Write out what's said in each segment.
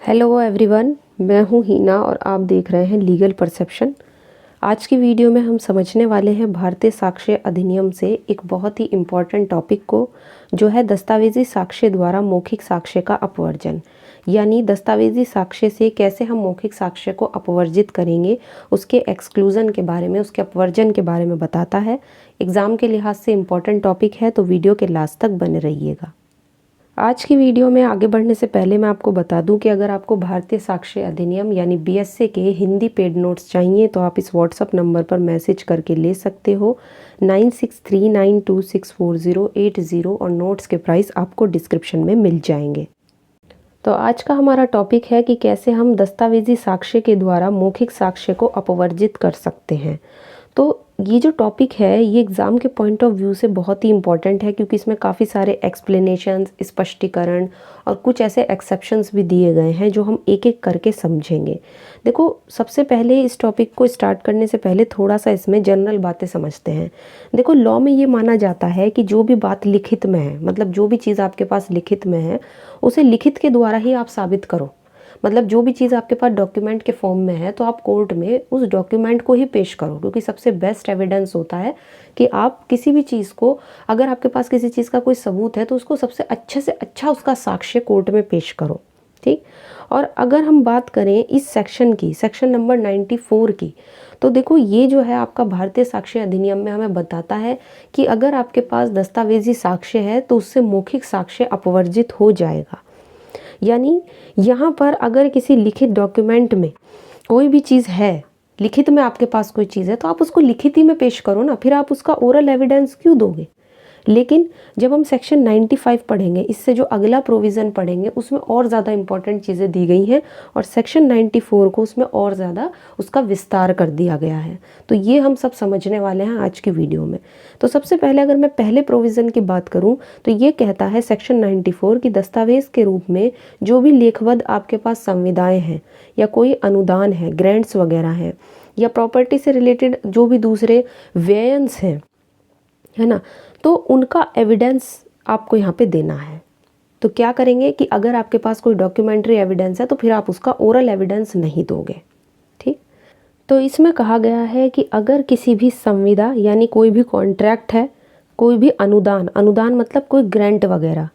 Hello everyone, मैं हूँ हीना और आप देख रहे हैं लीगल परसेप्शन। आज की वीडियो में हम समझने वाले हैं भारतीय साक्ष्य अधिनियम से एक बहुत ही इम्पॉर्टेंट टॉपिक को, जो है दस्तावेजी साक्ष्य द्वारा मौखिक साक्ष्य का अपवर्जन। यानी दस्तावेजी साक्ष्य से कैसे हम मौखिक साक्ष्य को अपवर्जित करेंगे, उसके एक्सक्लूज़न के बारे में, उसके अपवर्जन के बारे में बताता है। एग्ज़ाम के लिहाज से इम्पॉर्टेंट टॉपिक है, तो वीडियो के लास्ट तक बने रहिएगा। आज की वीडियो में आगे बढ़ने से पहले मैं आपको बता दूं कि अगर आपको भारतीय साक्ष्य अधिनियम यानी बीएसए के हिंदी पेड नोट्स चाहिए तो आप इस व्हाट्सअप नंबर पर मैसेज करके ले सकते हो 9639264080 और नोट्स के प्राइस आपको डिस्क्रिप्शन में मिल जाएंगे। तो आज का हमारा टॉपिक है कि कैसे हम दस्तावेजी साक्ष्य के द्वारा मौखिक साक्ष्य को अपवर्जित कर सकते हैं। तो ये जो टॉपिक है ये एग्ज़ाम के पॉइंट ऑफ व्यू से बहुत ही इम्पॉर्टेंट है, क्योंकि इसमें काफ़ी सारे एक्सप्लेनेशंस, स्पष्टीकरण और कुछ ऐसे एक्सेप्शंस भी दिए गए हैं जो हम एक एक करके समझेंगे। देखो, सबसे पहले इस टॉपिक को स्टार्ट करने से पहले थोड़ा सा इसमें जनरल बातें समझते हैं। देखो, लॉ में ये माना जाता है कि जो भी बात लिखित में है, मतलब जो भी चीज़ आपके पास लिखित में है उसे लिखित के द्वारा ही आप साबित करो। मतलब जो भी चीज़ आपके पास डॉक्यूमेंट के फॉर्म में है तो आप कोर्ट में उस डॉक्यूमेंट को ही पेश करो, क्योंकि सबसे बेस्ट एविडेंस होता है कि आप किसी भी चीज़ को, अगर आपके पास किसी चीज़ का कोई सबूत है तो उसको सबसे अच्छे से अच्छा उसका साक्ष्य कोर्ट में पेश करो। ठीक। और अगर हम बात करें इस सेक्शन की, सेक्शन नंबर 94 की, तो देखो ये जो है आपका भारतीय साक्ष्य अधिनियम में हमें बताता है कि अगर आपके पास दस्तावेजी साक्ष्य है तो उससे मौखिक साक्ष्य अपवर्जित हो जाएगा। यानी यहाँ पर अगर किसी लिखित डॉक्यूमेंट में कोई भी चीज़ है, लिखित में आपके पास कोई चीज़ है, तो आप उसको लिखित ही में पेश करो ना, फिर आप उसका ओरल एविडेंस क्यों दोगे। लेकिन जब हम सेक्शन 95 पढ़ेंगे, इससे जो अगला प्रोविज़न पढ़ेंगे उसमें और ज़्यादा इंपॉर्टेंट चीज़ें दी गई हैं और सेक्शन 94 को उसमें और ज़्यादा उसका विस्तार कर दिया गया है। तो ये हम सब समझने वाले हैं आज की वीडियो में। तो सबसे पहले अगर मैं पहले प्रोविज़न की बात करूं तो ये कहता है सेक्शन 94 की दस्तावेज़ के रूप में जो भी लेखबद्ध आपके पास संविदाएँ हैं या कोई अनुदान है, ग्रांट्स वगैरह हैं, या प्रॉपर्टी से रिलेटेड जो भी दूसरे व्ययंस हैं, है ना, तो उनका एविडेंस आपको यहाँ पे देना है। तो क्या करेंगे कि अगर आपके पास कोई डॉक्यूमेंट्री एविडेंस है तो फिर आप उसका ओरल एविडेंस नहीं दोगे। ठीक। तो इसमें कहा गया है कि अगर किसी भी संविदा यानी कोई भी कॉन्ट्रैक्ट है, कोई भी अनुदान, अनुदान मतलब कोई ग्रांट वगैरह,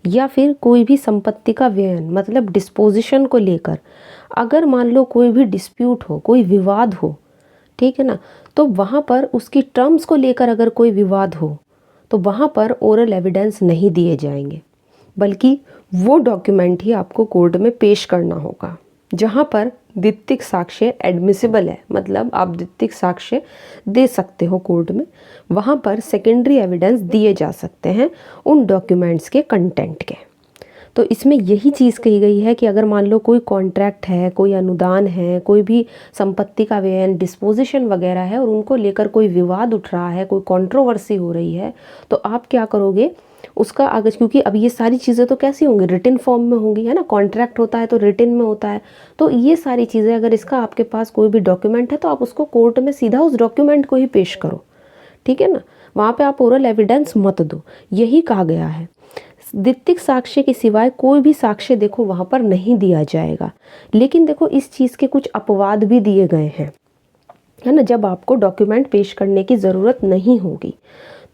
या फिर कोई भी संपत्ति का व्ययन मतलब डिस्पोजिशन को लेकर अगर मान लो कोई भी डिस्प्यूट हो, कोई विवाद हो, ठीक है ना, तो वहाँ पर उसकी टर्म्स को लेकर अगर कोई विवाद हो तो वहाँ पर ओरल एविडेंस नहीं दिए जाएंगे, बल्कि वो डॉक्यूमेंट ही आपको कोर्ट में पेश करना होगा। जहाँ पर द्वितीयक साक्ष्य एडमिसिबल है, मतलब आप द्वितीयक साक्ष्य दे सकते हो कोर्ट में, वहाँ पर सेकेंडरी एविडेंस दिए जा सकते हैं उन डॉक्यूमेंट्स के कंटेंट के। तो इसमें यही चीज़ कही गई है कि अगर मान लो कोई कॉन्ट्रैक्ट है, कोई अनुदान है, कोई भी संपत्ति का व्ययन, डिस्पोजिशन वगैरह है और उनको लेकर कोई विवाद उठ रहा है, कोई कंट्रोवर्सी हो रही है, तो आप क्या करोगे उसका अगर, क्योंकि अब ये सारी चीज़ें तो कैसी होंगी, रिटन फॉर्म में होंगी, है ना, कॉन्ट्रैक्ट होता है तो रिटन में होता है। तो ये सारी चीज़ें अगर इसका आपके पास कोई भी डॉक्यूमेंट है तो आप उसको कोर्ट में सीधा उस डॉक्यूमेंट को ही पेश करो। ठीक है ना, वहाँ पे आप ओरल एविडेंस मत दो, यही कहा गया है। द्वितीयक साक्ष्य के सिवाय कोई भी साक्ष्य देखो वहाँ पर नहीं दिया जाएगा। लेकिन देखो इस चीज़ के कुछ अपवाद भी दिए गए हैं, है ना, जब आपको डॉक्यूमेंट पेश करने की ज़रूरत नहीं होगी।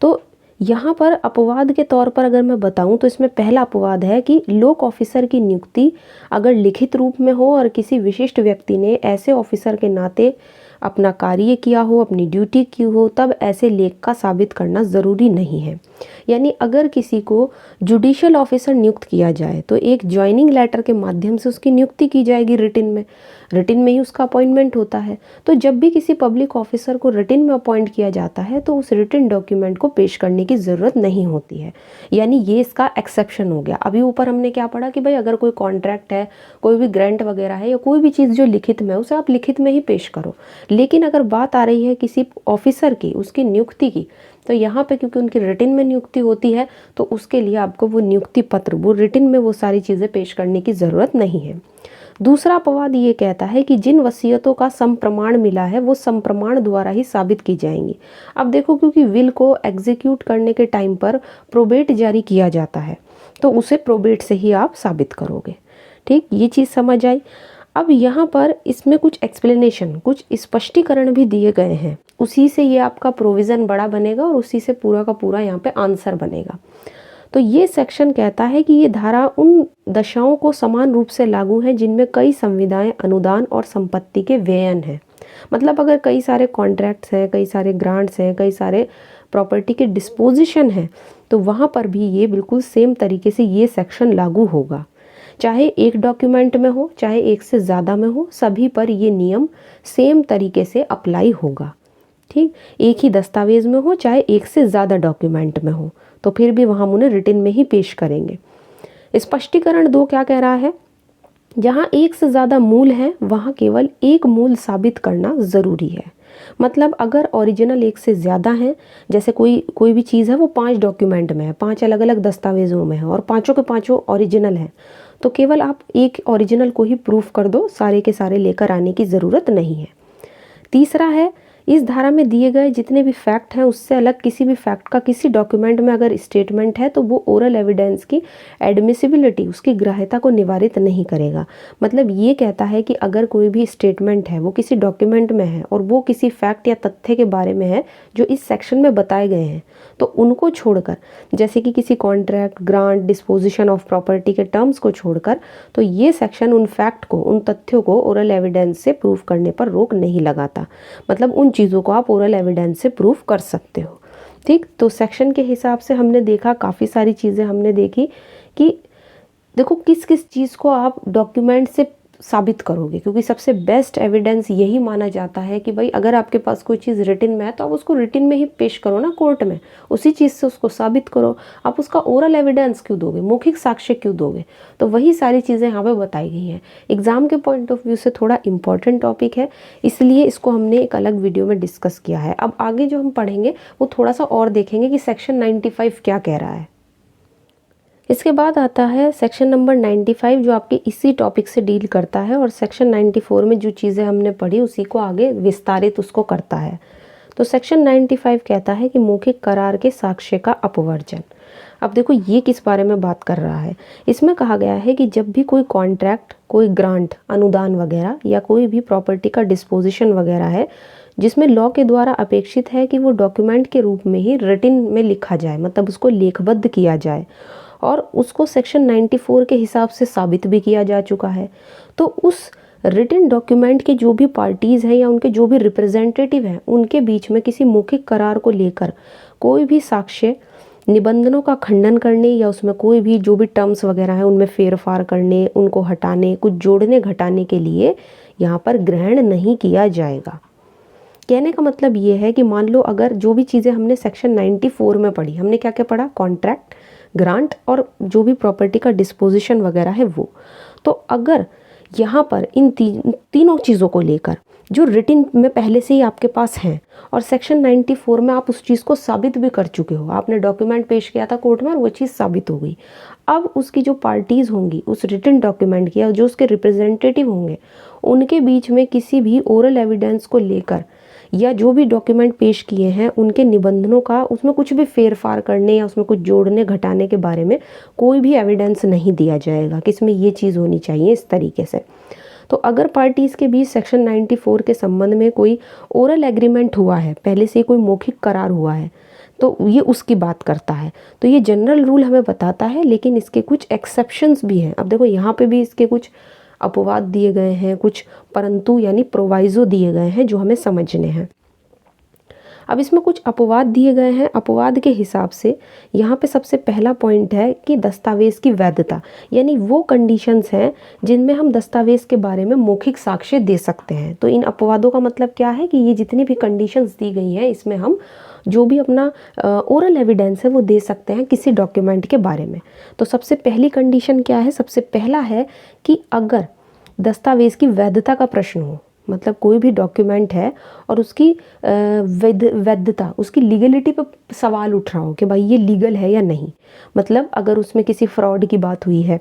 तो यहाँ पर अपवाद के तौर पर अगर मैं बताऊँ तो इसमें पहला अपवाद है कि लोक ऑफिसर की नियुक्ति अगर लिखित रूप में हो और किसी विशिष्ट व्यक्ति ने ऐसे ऑफिसर के नाते अपना कार्य किया हो, अपनी ड्यूटी की हो, तब ऐसे लेख का साबित करना ज़रूरी नहीं है। यानी अगर किसी को जुडिशियल ऑफिसर नियुक्त किया जाए तो एक ज्वाइनिंग लेटर के माध्यम से उसकी नियुक्ति की जाएगी रिटन में, रिटन में ही उसका अपॉइंटमेंट होता है। तो जब भी किसी पब्लिक ऑफिसर को रिटन में अपॉइंट किया जाता है तो उस रिटन डॉक्यूमेंट को पेश करने की ज़रूरत नहीं होती है। यानी ये इसका एक्सेप्शन हो गया। अभी ऊपर हमने क्या पढ़ा कि भाई अगर कोई कॉन्ट्रैक्ट है, कोई भी ग्रांट वगैरह है या कोई भी चीज़ जो लिखित में है उसे आप लिखित में ही पेश करो। लेकिन अगर बात आ रही है किसी ऑफिसर की, उसकी नियुक्ति की, तो यहाँ पे क्योंकि उनकी रिटन में नियुक्ति होती है तो उसके लिए आपको वो नियुक्ति पत्र, वो रिटन में वो सारी चीज़ें पेश करने की ज़रूरत नहीं है। दूसरा अपवाद ये कहता है कि जिन वसीयतों का संप्रमाण मिला है वो संप्रमाण द्वारा ही साबित की जाएंगी। अब देखो, क्योंकि विल को एग्जीक्यूट करने के टाइम पर प्रोबेट जारी किया जाता है तो उसे प्रोबेट से ही आप साबित करोगे। ठीक, ये चीज़ समझ आई। अब यहाँ पर इसमें कुछ एक्सप्लेनेशन, कुछ स्पष्टीकरण भी दिए गए हैं, उसी से ये आपका प्रोविज़न बड़ा बनेगा और उसी से पूरा का पूरा यहाँ पे आंसर बनेगा। तो ये सेक्शन कहता है कि ये धारा उन दशाओं को समान रूप से लागू है जिनमें कई संविदाएं, अनुदान और संपत्ति के व्ययन हैं। मतलब अगर कई सारे कॉन्ट्रैक्ट्स हैं, कई सारे ग्रांट्स हैं, कई सारे प्रॉपर्टी के डिस्पोजिशन हैं, तो वहाँ पर भी ये बिल्कुल सेम तरीके से ये सेक्शन लागू होगा। चाहे एक डॉक्यूमेंट में हो, चाहे एक से ज़्यादा में हो, सभी पर ये नियम सेम तरीके से अप्लाई होगा। ठीक, एक ही दस्तावेज़ में हो, चाहे एक से ज़्यादा डॉक्यूमेंट में हो, तो फिर भी वहाँ हम उन्हें रिटन में ही पेश करेंगे। स्पष्टीकरण 2 क्या कह रहा है? जहाँ एक से ज़्यादा मूल है वहाँ केवल एक मूल साबित करना ज़रूरी है। मतलब अगर ओरिजिनल एक से ज़्यादा हैं, जैसे कोई भी चीज़ है वो 5 डॉक्यूमेंट में है, 5 अलग अलग दस्तावेज़ों में है और पाँचों के पाँचों ओरिजिनल हैं, तो केवल आप एक ओरिजिनल को ही प्रूफ कर दो, सारे के सारे लेकर आने की ज़रूरत नहीं है। तीसरा है, इस धारा में दिए गए जितने भी फैक्ट हैं उससे अलग किसी भी फैक्ट का किसी डॉक्यूमेंट में अगर स्टेटमेंट है तो वो ओरल एविडेंस की एडमिसिबिलिटी, उसकी ग्राह्यता को निवारित नहीं करेगा। मतलब ये कहता है कि अगर कोई भी स्टेटमेंट है वो किसी डॉक्यूमेंट में है और वो किसी फैक्ट या तथ्य के बारे में है जो इस सेक्शन में बताए गए हैं, तो उनको छोड़कर, जैसे कि किसी contract, grant, disposition of property के टर्म्स को छोड़कर, तो ये सेक्शन उन फैक्ट को, उन तथ्यों को ओरल एविडेंस से प्रूफ करने पर रोक नहीं लगाता। मतलब उन चीज़ों को आप ओरल एविडेंस से प्रूफ कर सकते हो। ठीक, तो सेक्शन के हिसाब से हमने देखा, काफ़ी सारी चीज़ें हमने देखी कि देखो किस किस चीज़ को आप डॉक्यूमेंट से साबित करोगे, क्योंकि सबसे बेस्ट एविडेंस यही माना जाता है कि भाई अगर आपके पास कोई चीज़ रिटन में है तो आप उसको रिटन में ही पेश करो ना कोर्ट में, उसी चीज़ से उसको साबित करो। आप उसका ओरल एविडेंस क्यों दोगे, मौखिक साक्ष्य क्यों दोगे? तो वही सारी चीज़ें यहाँ पे बताई गई हैं। एग्ज़ाम के पॉइंट ऑफ व्यू से थोड़ा इंपॉर्टेंट टॉपिक है, इसलिए इसको हमने एक अलग वीडियो में डिस्कस किया है। अब आगे जो हम पढ़ेंगे वो थोड़ा सा और देखेंगे कि सेक्शन 95 क्या कह रहा है। इसके बाद आता है सेक्शन नंबर 95 जो आपके इसी टॉपिक से डील करता है, और सेक्शन 94 में जो चीज़ें हमने पढ़ी उसी को आगे विस्तारित उसको करता है। तो सेक्शन 95 कहता है कि मौखिक करार के साक्ष्य का अपवर्जन। अब देखो ये किस बारे में बात कर रहा है। इसमें कहा गया है कि जब भी कोई कॉन्ट्रैक्ट, कोई ग्रांट, अनुदान वगैरह या कोई भी प्रॉपर्टी का डिस्पोजिशन वगैरह है जिसमें लॉ के द्वारा अपेक्षित है कि वो डॉक्यूमेंट के रूप में ही रिटन में लिखा जाए, मतलब उसको लेखबद्ध किया जाए, और उसको सेक्शन 94 के हिसाब से साबित भी किया जा चुका है, तो उस रिटन डॉक्यूमेंट के जो भी पार्टीज़ हैं या उनके जो भी रिप्रेजेंटेटिव हैं उनके बीच में किसी मौखिक करार को लेकर कोई भी साक्ष्य निबंधनों का खंडन करने या उसमें कोई भी जो भी टर्म्स वगैरह हैं उनमें फेरफार करने, उनको हटाने, कुछ जोड़ने घटाने के लिए यहाँ पर ग्रहण नहीं किया जाएगा। कहने का मतलब ये है कि मान लो अगर जो भी चीज़ें हमने सेक्शन 94 में पढ़ी, हमने क्या क्या पढ़ा, कॉन्ट्रैक्ट, ग्रांट और जो भी प्रॉपर्टी का डिस्पोजिशन वगैरह है वो, तो अगर यहाँ पर इन तीनों चीज़ों को लेकर जो रिटन में पहले से ही आपके पास हैं और सेक्शन 94 में आप उस चीज़ को साबित भी कर चुके हो, आपने डॉक्यूमेंट पेश किया था कोर्ट में और वो चीज़ साबित हो गई, अब उसकी जो पार्टीज़ होंगी उस रिटन डॉक्यूमेंट की, या जो उसके रिप्रेजेंटेटिव होंगे, उनके बीच में किसी भी ओरल एविडेंस को लेकर या जो भी डॉक्यूमेंट पेश किए हैं उनके निबंधनों का, उसमें कुछ भी फेरफार करने या उसमें कुछ जोड़ने घटाने के बारे में कोई भी एविडेंस नहीं दिया जाएगा कि इसमें ये चीज़ होनी चाहिए इस तरीके से। तो अगर पार्टीज़ के बीच सेक्शन 94 के संबंध में कोई ओरल एग्रीमेंट हुआ है, पहले से कोई मौखिक करार हुआ है, तो ये उसकी बात करता है। तो ये जनरल रूल हमें बताता है, लेकिन इसके कुछ एक्सेप्शंस भी हैं। अब देखो यहाँ पे भी इसके कुछ अपवाद दिए गए हैं, कुछ परंतु यानी प्रोवाइजो दिए गए हैं जो हमें समझने हैं। अब इसमें कुछ अपवाद दिए गए हैं। अपवाद के हिसाब से यहाँ पे सबसे पहला पॉइंट है कि दस्तावेज़ की वैधता, यानी वो कंडीशंस हैं जिनमें हम दस्तावेज़ के बारे में मौखिक साक्ष्य दे सकते हैं। तो इन अपवादों का मतलब क्या है कि ये जितनी भी कंडीशंस दी गई हैं इसमें हम जो भी अपना ओरल एविडेंस है वो दे सकते हैं किसी डॉक्यूमेंट के बारे में। तो सबसे पहली कंडीशन क्या है? सबसे पहला है कि अगर दस्तावेज़ की वैधता का प्रश्न हो, मतलब कोई भी डॉक्यूमेंट है और उसकी वैधता, उसकी लीगलिटी पे सवाल उठ रहा हो कि भाई ये लीगल है या नहीं। मतलब अगर उसमें किसी फ्रॉड की बात हुई है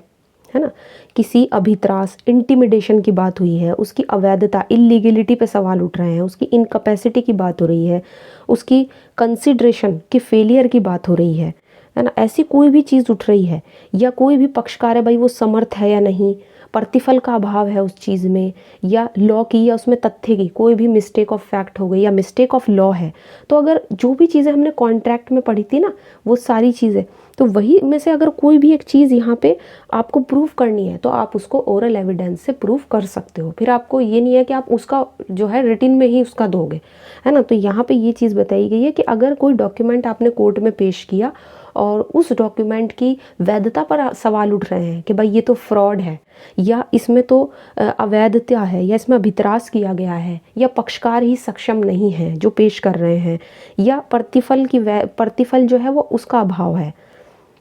ना, किसी अभित्रास, इंटिमिडेशन की बात हुई है, उसकी अवैधता, इलीगलिटी पे सवाल उठ रहे हैं, उसकी इनकैपेसिटी की बात हो रही है, उसकी कंसिडरेशन की फेलियर की बात हो रही है ना, ऐसी कोई भी चीज़ उठ रही है, या कोई भी पक्षकार है भाई वो समर्थ है या नहीं, प्रतिफल का अभाव है उस चीज़ में, या लॉ की या उसमें तथ्य की कोई भी मिस्टेक ऑफ फैक्ट हो गई या मिस्टेक ऑफ लॉ है, तो अगर जो भी चीज़ें हमने कॉन्ट्रैक्ट में पढ़ी थी ना वो सारी चीज़ें, तो वही में से अगर कोई भी एक चीज़ यहाँ पे आपको प्रूव करनी है तो आप उसको ओरल एविडेंस से प्रूव कर सकते हो। फिर आपको ये नहीं है कि आप उसका जो है रिटिन में ही उसका दोगे, है ना। तो यहाँ पे ये चीज़ बताई गई है कि अगर कोई डॉक्यूमेंट आपने कोर्ट में पेश किया और उस डॉक्यूमेंट की वैधता पर सवाल उठ रहे हैं कि भाई ये तो फ्रॉड है, या इसमें तो अवैधता है, या इसमें अभितरास किया गया है, या पक्षकार ही सक्षम नहीं है जो पेश कर रहे हैं, या प्रतिफल जो है वो उसका अभाव है,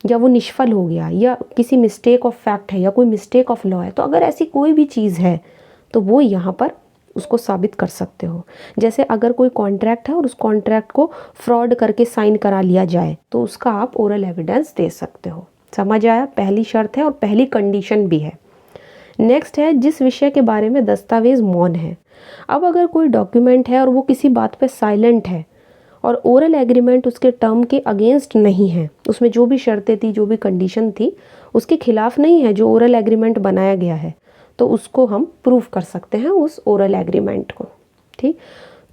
या वो निष्फल हो गया, या किसी मिस्टेक ऑफ फैक्ट है, या कोई मिस्टेक ऑफ लॉ है, तो अगर ऐसी कोई भी चीज़ है तो वो यहाँ पर उसको साबित कर सकते हो। जैसे अगर कोई कॉन्ट्रैक्ट है और उस कॉन्ट्रैक्ट को फ्रॉड करके साइन करा लिया जाए तो उसका आप ओरल एविडेंस दे सकते हो। समझ आया? पहली शर्त है और पहली कंडीशन भी है। नेक्स्ट है जिस विषय के बारे में दस्तावेज मौन है। अब अगर कोई डॉक्यूमेंट है और वो किसी बात पे साइलेंट है और ओरल एग्रीमेंट उसके टर्म के अगेंस्ट नहीं है, उसमें जो भी शर्तें थी, जो भी कंडीशन थी उसके खिलाफ नहीं है जो ओरल एग्रीमेंट बनाया गया है, तो उसको हम प्रूफ कर सकते हैं उस ओरल एग्रीमेंट को। ठीक,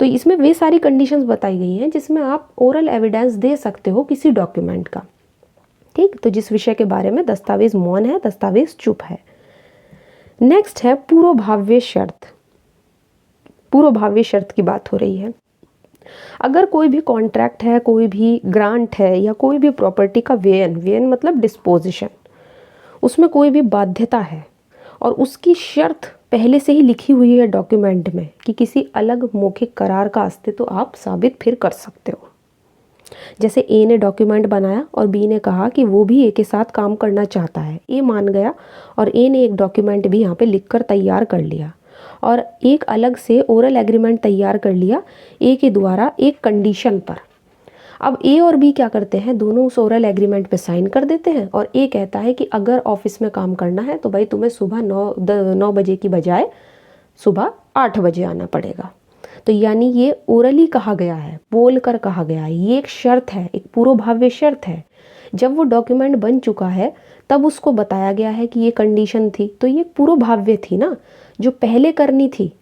तो इसमें वे सारी कंडीशंस बताई गई हैं जिसमें आप ओरल एविडेंस दे सकते हो किसी डॉक्यूमेंट का। ठीक, तो जिस विषय के बारे में दस्तावेज मौन है, दस्तावेज चुप है। नेक्स्ट है पूर्वभाव्य शर्त। पूर्वभाव्य शर्त की बात हो रही है। अगर कोई भी कॉन्ट्रैक्ट है, कोई भी ग्रांट है, या कोई भी प्रॉपर्टी का व्ययन मतलब डिस्पोजिशन, उसमें कोई भी बाध्यता है और उसकी शर्त पहले से ही लिखी हुई है डॉक्यूमेंट में कि किसी अलग मौखिक करार का अस्तित्व तो आप साबित फिर कर सकते हो। जैसे ए ने डॉक्यूमेंट बनाया और बी ने कहा कि वो भी ए के साथ काम करना चाहता है, ए मान गया और ए ने एक डॉक्यूमेंट भी यहाँ पे लिखकर तैयार कर लिया और एक अलग से ओरल एग्रीमेंट तैयार कर लिया ए के द्वारा एक कंडीशन पर। अब ए और बी क्या करते हैं, दोनों उस ओरल एग्रीमेंट पे साइन कर देते हैं और ए कहता है कि अगर ऑफिस में काम करना है तो भाई तुम्हें सुबह 9 बजे की बजाय सुबह 8 बजे आना पड़ेगा। तो यानी ये ओरली कहा गया है, बोल कर कहा गया है, ये एक शर्त है, एक पूर्वभाव्य शर्त है। जब वो डॉक्यूमेंट बन चुका है तब उसको बताया गया है कि ये कंडीशन थी, तो ये पूर्वभाव्य थी ना, जो पहले करनी थी,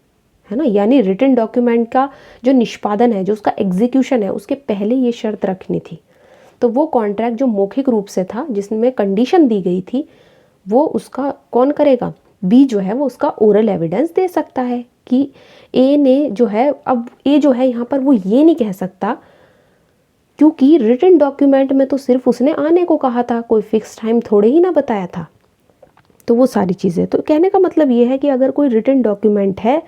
है ना। यानी रिटन डॉक्यूमेंट का जो निष्पादन है, जो उसका एग्जीक्यूशन है, उसके पहले ये शर्त रखनी थी। तो वो कॉन्ट्रैक्ट जो मौखिक रूप से था, जिसमें कंडीशन दी गई थी, वो उसका कौन करेगा, बी जो है वो उसका ओरल एविडेंस दे सकता है कि ए ने जो है, अब ए जो है यहाँ पर वो ये नहीं कह सकता क्योंकि रिटन डॉक्यूमेंट में तो सिर्फ उसने आने को कहा था, कोई फिक्स टाइम थोड़े ही ना बताया था। तो वो सारी चीज़ें, तो कहने का मतलब ये है कि अगर कोई रिटन डॉक्यूमेंट है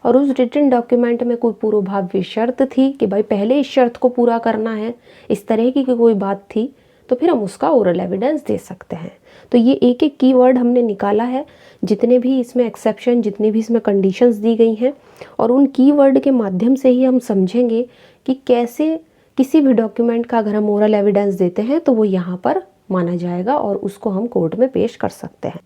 और उस रिटन डॉक्यूमेंट में कोई पूर्वभाव्य शर्त थी कि भाई पहले इस शर्त को पूरा करना है, इस तरह की कोई बात थी, तो फिर हम उसका ओरल एविडेंस दे सकते हैं। तो ये एक एक कीवर्ड हमने निकाला है, जितने भी इसमें एक्सेप्शन, जितनी भी इसमें कंडीशंस दी गई हैं, और उन कीवर्ड के माध्यम से ही हम समझेंगे कि कैसे किसी भी डॉक्यूमेंट का अगर हम ओरल एविडेंस देते हैं तो वो यहाँ पर माना जाएगा और उसको हम कोर्ट में पेश कर सकते हैं।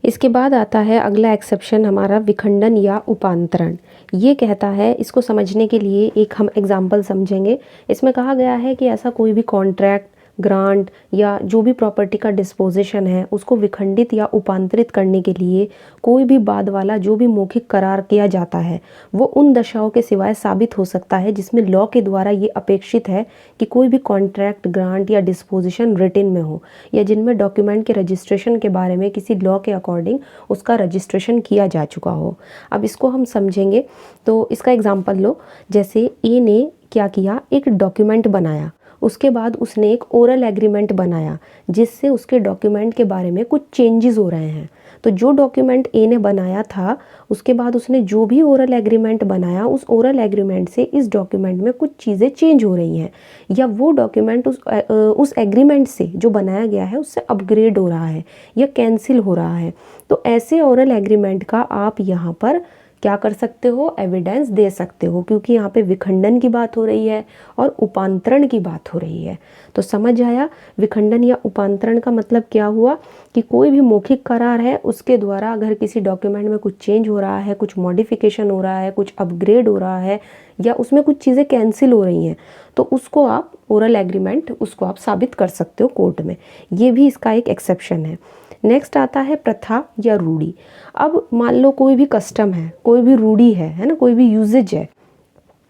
इसके बाद आता है अगला एक्सेप्शन हमारा, विखंडन या उपांतरण। ये कहता है, इसको समझने के लिए एक हम एग्जाम्पल समझेंगे। इसमें कहा गया है कि ऐसा कोई भी कॉन्ट्रैक्ट, ग्रांट या जो भी प्रॉपर्टी का डिस्पोजिशन है उसको विखंडित या उपांतरित करने के लिए कोई भी बाद वाला जो भी मौखिक करार किया जाता है वो उन दशाओं के सिवाय साबित हो सकता है जिसमें लॉ के द्वारा ये अपेक्षित है कि कोई भी कॉन्ट्रैक्ट, ग्रांट या डिस्पोजिशन रिटन में हो, या जिनमें डॉक्यूमेंट के रजिस्ट्रेशन के बारे में किसी लॉ के अकॉर्डिंग उसका रजिस्ट्रेशन किया जा चुका हो। अब इसको हम समझेंगे, तो इसका एग्जाम्पल लो। जैसे ए ने क्या किया, एक डॉक्यूमेंट बनाया, उसके बाद उसने एक ओरल एग्रीमेंट बनाया जिससे उसके डॉक्यूमेंट के बारे में कुछ चेंजेस हो रहे हैं। तो जो डॉक्यूमेंट ए ने बनाया था, उसके बाद उसने जो भी ओरल एग्रीमेंट बनाया, उस ओरल एग्रीमेंट से इस डॉक्यूमेंट में कुछ चीज़ें चेंज हो रही हैं, या वो डॉक्यूमेंट उस एग्रीमेंट से जो बनाया गया है उससे अपग्रेड हो रहा है या कैंसिल हो रहा है। तो ऐसे ओरल एग्रीमेंट का आप यहाँ पर क्या कर सकते हो, एविडेंस दे सकते हो, क्योंकि यहाँ पे विखंडन की बात हो रही है और उपांतरण की बात हो रही है। तो समझ आया विखंडन या उपांतरण का मतलब क्या हुआ कि कोई भी मौखिक करार है उसके द्वारा अगर किसी डॉक्यूमेंट में कुछ चेंज हो रहा है, कुछ मॉडिफिकेशन हो रहा है, कुछ अपग्रेड हो रहा है या उसमें कुछ चीज़ें कैंसिल हो रही हैं तो उसको आप ओरल एग्रीमेंट उसको आप साबित कर सकते हो कोर्ट में। ये भी इसका एक एक्सेप्शन है। नेक्स्ट आता है प्रथा या रूढ़ी। अब मान लो कोई भी कस्टम है, कोई भी रूढ़ी है ना, कोई भी यूजेज है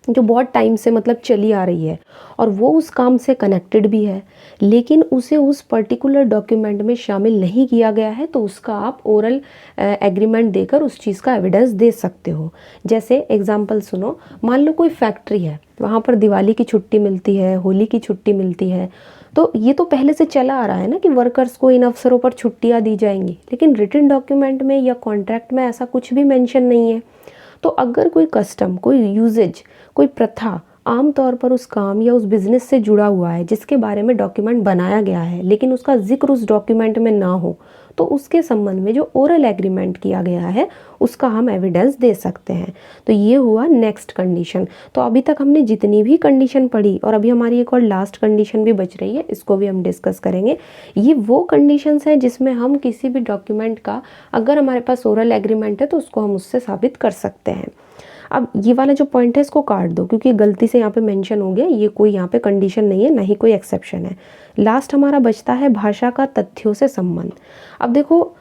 जो बहुत टाइम से मतलब चली आ रही है और वो उस काम से कनेक्टेड भी है, लेकिन उसे उस पर्टिकुलर डॉक्यूमेंट में शामिल नहीं किया गया है, तो उसका आप ओरल एग्रीमेंट देकर उस चीज़ का एविडेंस दे सकते हो। जैसे एग्जांपल सुनो, मान लो कोई फैक्ट्री है, वहाँ पर दिवाली की छुट्टी मिलती है, होली की छुट्टी मिलती है, तो ये तो पहले से चला आ रहा है ना कि वर्कर्स को इन अवसरों पर छुट्टियाँ दी जाएंगी, लेकिन रिटन डॉक्यूमेंट में या कॉन्ट्रैक्ट में ऐसा कुछ भी मेंशन नहीं है। तो अगर कोई कस्टम, कोई यूजेज, कोई प्रथा आम तौर पर उस काम या उस बिज़नेस से जुड़ा हुआ है जिसके बारे में डॉक्यूमेंट बनाया गया है, लेकिन उसका जिक्र उस डॉक्यूमेंट में ना हो, तो उसके संबंध में जो ओरल एग्रीमेंट किया गया है उसका हम एविडेंस दे सकते हैं। तो ये हुआ नेक्स्ट कंडीशन। तो अभी तक हमने जितनी भी कंडीशन पढ़ी और अभी हमारी एक और लास्ट कंडीशन भी बच रही है, इसको भी हम डिस्कस करेंगे। ये वो कंडीशंस हैं जिसमें हम किसी भी डॉक्यूमेंट का अगर हमारे पास ओरल एग्रीमेंट है तो उसको हम उससे साबित कर सकते हैं। अब ये वाला जो पॉइंट है इसको काट दो क्योंकि गलती से यहाँ पे मेंशन हो गया, ये कोई यहाँ पे कंडीशन नहीं है, ना ही कोई एक्सेप्शन है। लास्ट हमारा बचता है भाषा का तथ्यों से संबंध। अब देखो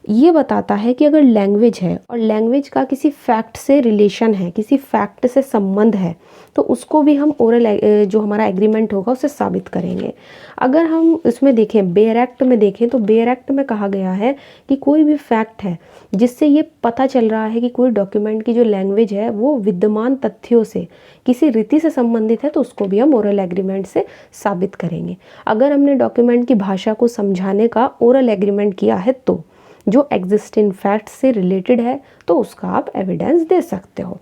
ये बताता है कि अगर लैंग्वेज है और लैंग्वेज का किसी फैक्ट से रिलेशन है, किसी फैक्ट से संबंध है, तो उसको भी हम ओरल जो हमारा एग्रीमेंट होगा उसे साबित करेंगे। अगर हम इसमें देखें, बेयर एक्ट में देखें, तो बेयर एक्ट में कहा गया है कि कोई भी फैक्ट है जिससे ये पता चल रहा है कि कोई डॉक्यूमेंट की जो लैंग्वेज है वो विद्यमान तथ्यों से किसी रीति से संबंधित है, तो उसको भी हम ओरल एग्रीमेंट से साबित करेंगे। अगर हमने डॉक्यूमेंट की भाषा को समझाने का ओरल एग्रीमेंट किया है तो जो एग्जिस्टिंग फैक्ट से रिलेटेड है तो उसका आप एविडेंस दे सकते हो।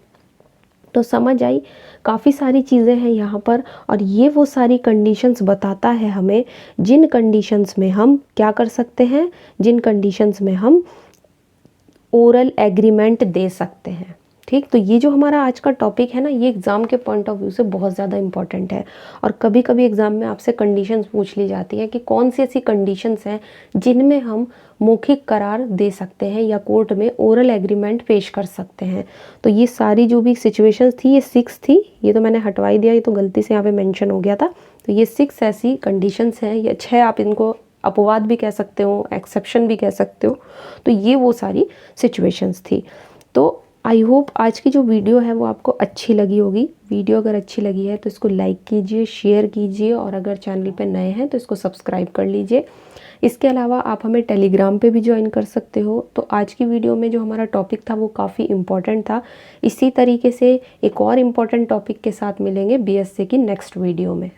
तो समझ आई, काफ़ी सारी चीज़ें हैं यहाँ पर, और ये वो सारी कंडीशंस बताता है हमें जिन कंडीशंस में हम क्या कर सकते हैं, जिन कंडीशंस में हम ओरल एग्रीमेंट दे सकते हैं। ठीक, तो ये जो हमारा आज का टॉपिक है ना, ये एग्ज़ाम के पॉइंट ऑफ व्यू से बहुत ज़्यादा इंपॉर्टेंट है। और कभी कभी एग्ज़ाम में आपसे कंडीशंस पूछ ली जाती हैं कि कौन सी ऐसी कंडीशंस हैं जिनमें हम मौखिक करार दे सकते हैं या कोर्ट में ओरल एग्रीमेंट पेश कर सकते हैं। तो ये सारी जो भी सिचुएशंस थी, ये 6 थी, ये तो मैंने हटवा ही दिया, ये तो गलती से यहाँ पे मेंशन हो गया था। तो ये 6 ऐसी कंडीशंस हैं, या 6 आप इनको अपवाद भी कह सकते हो, एक्सेप्शन भी कह सकते हो। तो ये वो सारी सिचुएशंस थी। तो आई होप आज की जो वीडियो है वो आपको अच्छी लगी होगी। वीडियो अगर अच्छी लगी है तो इसको लाइक कीजिए, शेयर कीजिए, और अगर चैनल पे नए हैं तो इसको सब्सक्राइब कर लीजिए। इसके अलावा आप हमें टेलीग्राम पे भी ज्वाइन कर सकते हो। तो आज की वीडियो में जो हमारा टॉपिक था वो काफ़ी इम्पॉर्टेंट था। इसी तरीके से एक और इम्पॉर्टेंट टॉपिक के साथ मिलेंगे बीएससी की नेक्स्ट वीडियो में।